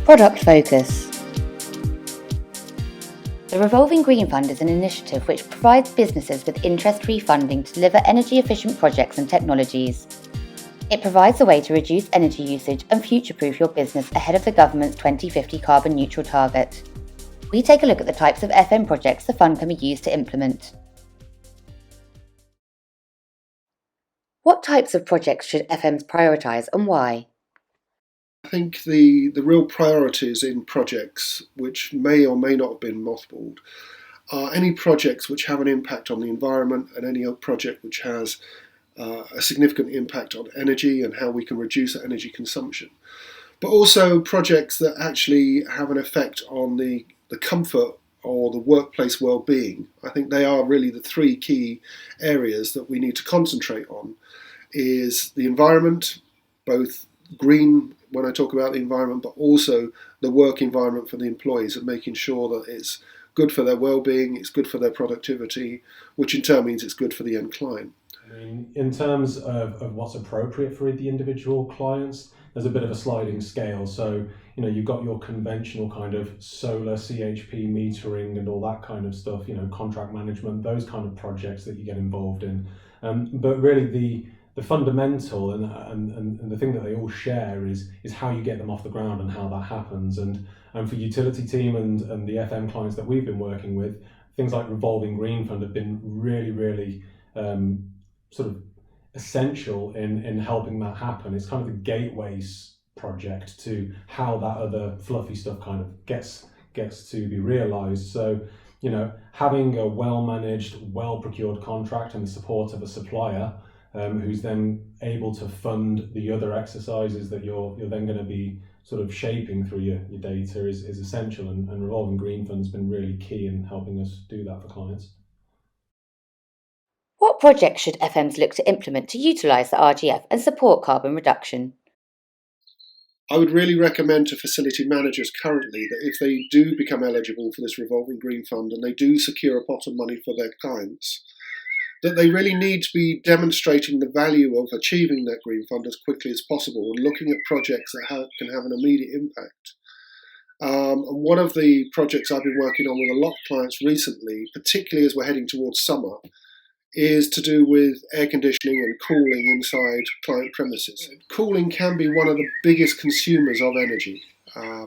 Product focus. The Revolving Green Fund is an initiative which provides businesses with interest-free funding to deliver energy-efficient projects and technologies. It provides a way to reduce energy usage and future-proof your business ahead of the government's 2050 carbon neutral target. We take a look at the types of FM projects the fund can be used to implement. What types of projects should FMs prioritise and why? I think the real priorities in projects which may or may not have been mothballed are any projects which have an impact on the environment and any project which has a significant impact on energy and how we can reduce energy consumption. But also projects that actually have an effect on the comfort or the workplace well-being. I think they are really the three key areas that we need to concentrate on, is the environment, both green when I talk about the environment, but also the work environment for the employees and making sure that it's good for their well-being, it's good for their productivity, which in turn means it's good for the end client. I mean, in terms of what's appropriate for the individual clients, there's a bit of a sliding scale. So, you've got your conventional kind of solar CHP metering and all that kind of stuff, contract management, those kind of projects that you get involved in. But really the fundamental and the thing that they all share is how you get them off the ground and how that happens. And for utility team and the FM clients that we've been working with, things like Revolving Green Fund have been really, really sort of essential in helping that happen. It's kind of the gateway project to how that other fluffy stuff kind of gets to be realised. So, having a well-managed, well-procured contract and the support of a supplier who's then able to fund the other exercises that you're then going to be sort of shaping through your data is essential, and Revolving Green Fund's been really key in helping us do that for clients. What projects should FMs look to implement to utilise the RGF and support carbon reduction? I would really recommend to facility managers currently that if they do become eligible for this Revolving Green Fund and they do secure a pot of money for their clients, that they really need to be demonstrating the value of achieving that Green Fund as quickly as possible and looking at projects that can have an immediate impact. And one of the projects I've been working on with a lot of clients recently, particularly as we're heading towards summer, is to do with air conditioning and cooling inside client premises. Cooling can be one of the biggest consumers of energy,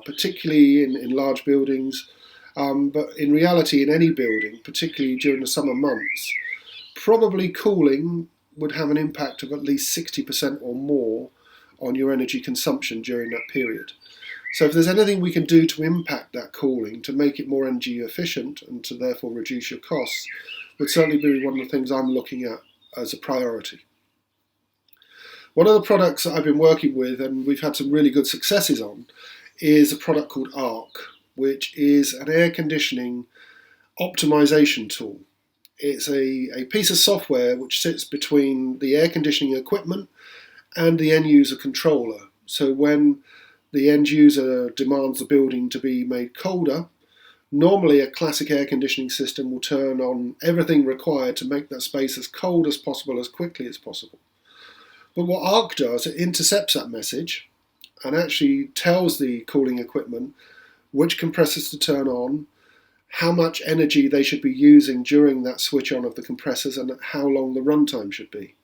particularly in large buildings, but in reality in any building, particularly during the summer months. Probably cooling would have an impact of at least 60% or more on your energy consumption during that period. So if there's anything we can do to impact that cooling, to make it more energy efficient and to therefore reduce your costs, would certainly be one of the things I'm looking at as a priority. One of the products that I've been working with and we've had some really good successes on is a product called ARC, which is an air conditioning optimization tool. It's a piece of software which sits between the air conditioning equipment and the end user controller. So when the end user demands the building to be made colder, normally a classic air conditioning system will turn on everything required to make that space as cold as possible, as quickly as possible. But what ARC does, it intercepts that message and actually tells the cooling equipment which compressors to turn on, how much energy they should be using during that switch on of the compressors, and how long the runtime should be.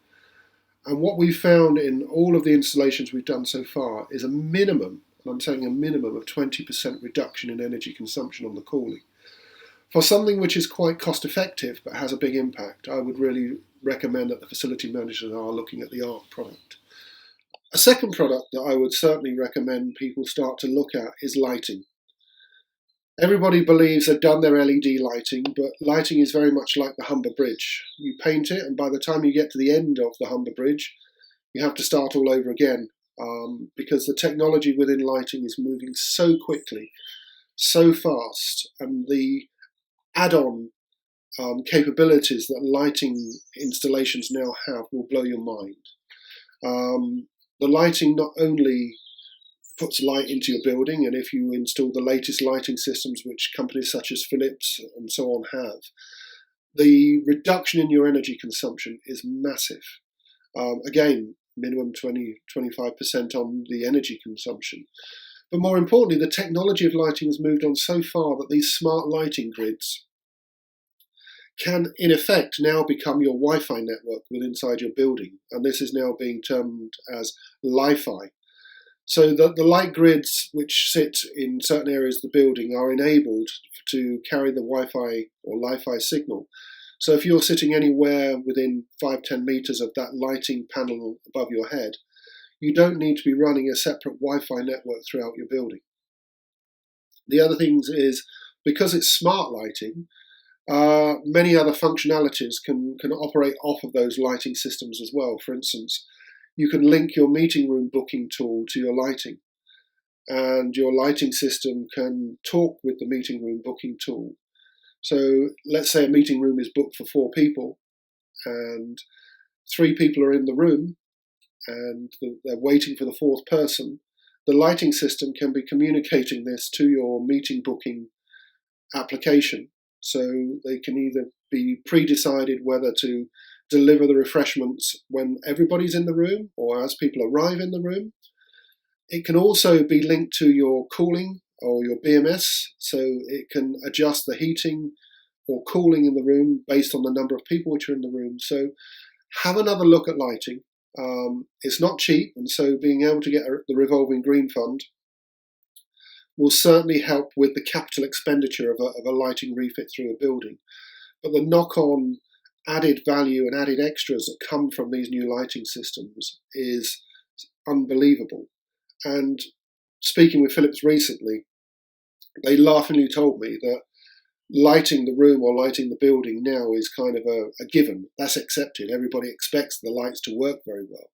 And what we've found in all of the installations we've done so far is a minimum, and I'm saying a minimum of 20% reduction in energy consumption on the cooling. For something which is quite cost effective but has a big impact, I would really recommend that the facility managers are looking at the ARC product. A second product that I would certainly recommend people start to look at is lighting. Everybody believes they've done their LED lighting, but lighting is very much like the Humber Bridge. You paint it, and by the time you get to the end of the Humber Bridge, you have to start all over again, because the technology within lighting is moving so quickly, so fast, and the add-on capabilities that lighting installations now have will blow your mind. The lighting not only puts light into your building, and if you install the latest lighting systems which companies such as Philips and so on have, the reduction in your energy consumption is massive. Again, minimum 20-25% on the energy consumption. But more importantly, the technology of lighting has moved on so far that these smart lighting grids can, in effect, now become your Wi-Fi network within inside your building. And this is now being termed as Li-Fi. So the light grids which sit in certain areas of the building are enabled to carry the Wi-Fi or Li-Fi signal. So if you're sitting anywhere within 5-10 meters of that lighting panel above your head, you don't need to be running a separate Wi-Fi network throughout your building. The other thing is, because it's smart lighting, many other functionalities can operate off of those lighting systems as well. For instance, you can link your meeting room booking tool to your lighting, and your lighting system can talk with the meeting room booking tool. So let's say a meeting room is booked for 4 people and 3 people are in the room and they're waiting for the 4th person. The lighting system can be communicating this to your meeting booking application. So they can either be pre-decided whether to deliver the refreshments when everybody's in the room or as people arrive in the room. It can also be linked to your cooling or your BMS, so it can adjust the heating or cooling in the room based on the number of people which are in the room. So have another look at lighting. It's not cheap, and so being able to get the Revolving Green Fund will certainly help with the capital expenditure of a lighting refit through a building. But the knock-on added value and added extras that come from these new lighting systems is unbelievable. And speaking with Philips recently, they laughingly told me that lighting the room or lighting the building now is kind of a given. That's accepted. Everybody expects the lights to work very well.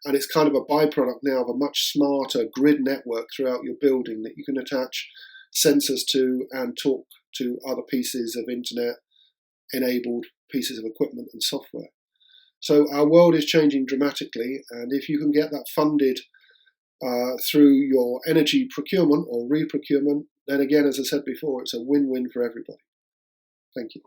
And it's kind of a byproduct now of a much smarter grid network throughout your building that you can attach sensors to and talk to other pieces of internet-enabled pieces of equipment and software. So our world is changing dramatically, and if you can get that funded through your energy procurement or reprocurement, then again, as I said before, it's a win-win for everybody. Thank you.